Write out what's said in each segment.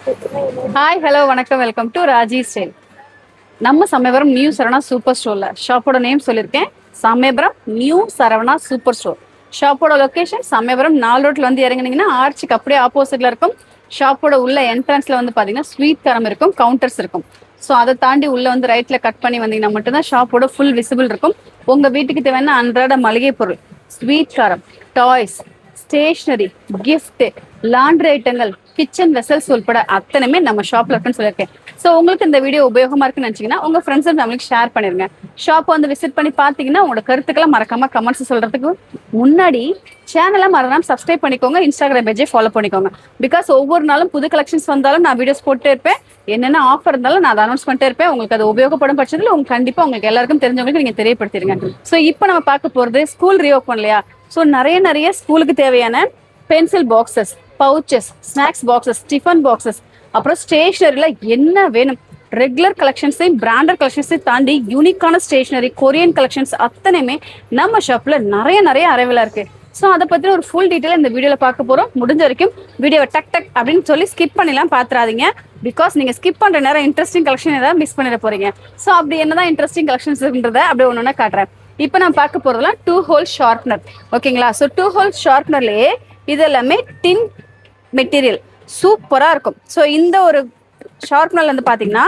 Hi hello வணக்கம் welcome to Raji style. நம்ம Samayapuram new Saravana super ஸ்டோர்ல ஷாப்போட நேம் சொல்லியிருக்கேன். Samayapuram new Saravana super store. ஷாப்போட லொகேஷன் சமயபுரம் 4 ரோட்ல வந்து இறங்குனீங்கன்னா ஆர்ச்சுக்கு அப்படியே ஆப்போசிட்ல இருக்கும். ஷாப்போட உள்ள என்ட்ரன்ஸ்ல வந்து பாத்தீங்கன்னா ஸ்வீட் காரம் இருக்கும், கவுண்டர்ஸ் இருக்கும். ஸோ அதை தாண்டி உள்ள வந்து ரைட்ல கட் பண்ணி வந்தீங்கன்னா மட்டும்தான் ஷாப்போட ஃபுல் விசிபிள் இருக்கும். உங்க வீட்டுக்கு தேவையான அன்றாட மளிகை பொருள், ஸ்வீட் காரம், டாய்ஸ், ஸ்டேஷனரி, கிஃப்ட், லாண்ட்ரி ஐட்டங்கள், கிச்சன் வெசல்ஸ் உட்பட அத்தனையுமே நம்ம ஷாப்ல இருக்குன்னு சொல்லியிருக்கேன். ஸோ உங்களுக்கு இந்த வீடியோ உபயோகமா இருக்குன்னு நினைச்சீங்கன்னா உங்க ஃப்ரெண்ட்ஸ் அண்ட் ஃபேமிலிக்கு ஷேர் பண்ணிருங்க. ஷாப் வந்து விசிட் பண்ணி பார்த்தீங்கன்னா உங்களோட கருத்துக்களை மறக்காம கமெண்ட்ஸ் சொல்றதுக்கு முன்னாடி சேனலை மறக்காம சப்ஸ்கிரைப் பண்ணிக்கோங்க, இன்ஸ்டாகிராம் பேஜை ஃபாலோ பண்ணிக்கோங்க. பிகாஸ் ஒவ்வொரு நாளும் புது கலெக்ஷன்ஸ் வந்தாலும் நான் வீடியோஸ் போட்டே இருப்பேன். என்னென்ன ஆஃபர் இருந்தாலும் நான் அதை அனௌன்ஸ் பண்ணிட்டே இருப்பேன். உங்களுக்கு அது உபயோகப்படும் பட்சத்தில் உங்களுக்கு கண்டிப்பா உங்களுக்கு எல்லாருக்கும் தெரிஞ்சவங்களுக்கு நீங்க தெரியப்படுத்திடுங்க. ஸோ இப்போ நம்ம பார்க்க போறது ஸ்கூல் ரீஓப்பன் இல்லையா? ஸோ நிறைய ஸ்கூலுக்கு தேவையான pencil boxes, pouches, snacks boxes, tiffin boxes, அப்புறம் ஸ்டேஷனரியில் என்ன வேணும், ரெகுலர் கலெக்ஷன்ஸையும் பிராண்டட் கலெக்ஷன்ஸையும் தாண்டி யூனிக்கான ஸ்டேஷனரி, கொரியன் கலெக்ஷன்ஸ் அத்தனையுமே நம்ம ஷாப்ல நிறைய அரைவலா இருக்கு. ஸோ அதை பற்றி ஒரு ஃபுல் டீட்டெயில் இந்த வீடியோவில் பார்க்க போகிறோம். முடிஞ்ச வரைக்கும் வீடியோவை டக் டக் அப்படின்னு சொல்லி ஸ்கிப் பண்ணிலாம் பார்த்துறாதீங்க. பிகாஸ் நீங்கள் ஸ்கிப் பண்ணுற நேரம் இன்ட்ரெஸ்டிங் கலெக்ஷன் ஏதாவது மிஸ் பண்ணிட போறீங்க. ஸோ அப்படி என்னதான் இன்ட்ரெஸ்டிங் கலெக்ஷன்ஸ்ன்றதை அப்படியே ஒன்று காட்டுறேன். இப்போ நான் பார்க்க போகிறதுலாம் 2 ஹோல் ஷார்ப்னர். ஓகேங்களா? ஸோ 2 ஹோல் ஷார்ப்னர்லேயே இது எல்லாமே டின் மெட்டீரியல் சூப்பராக இருக்கும். ஸோ இந்த ஒரு ஷார்ப்னர் வந்து பார்த்தீங்கன்னா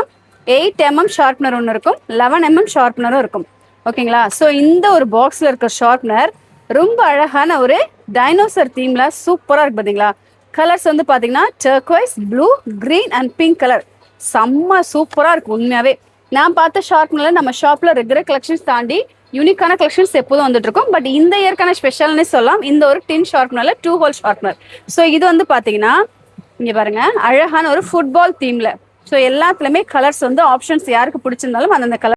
8mm ஷார்ப்னர் ஒன்று இருக்கும், 11mm ஷார்ப்னரும் இருக்கும். ஓகேங்களா? ஸோ இந்த ஒரு பாக்ஸில் இருக்க ஷார்ப்னர் ரொம்ப அழகான ஒரு டைனோசர் தீம்ல சூப்பராக இருக்கு. பார்த்தீங்களா? கலர்ஸ் வந்து பார்த்தீங்கன்னா turquoise, blue, green and pink colour. செம்ம சூப்பராக இருக்கும் உண்மையாகவே. நான் பார்த்த ஷார்ப்னர்ல நம்ம ஷாப்பில் ரெகுலர் கலெக்ஷன்ஸ் தாண்டி யூனிக்கான கலெக்ஷன்ஸ் எப்போதும் வந்துட்டு இருக்கும். பட் இந்த இயற்கான ஸ்பெஷல்னே சொல்லலாம். இந்த ஒரு டின் ஷார்ப்னர்ல 2 ஹோல் ஷார்ப்னர். ஸோ இது வந்து பாத்தீங்கன்னா இங்க பாருங்க, அழகான ஒரு ஃபுட்பால் தீம்ல. ஸோ எல்லாத்துலயுமே கலர்ஸ் வந்து ஆப்ஷன்ஸ் யாருக்கு பிடிச்சிருந்தாலும் அந்தந்த கலர்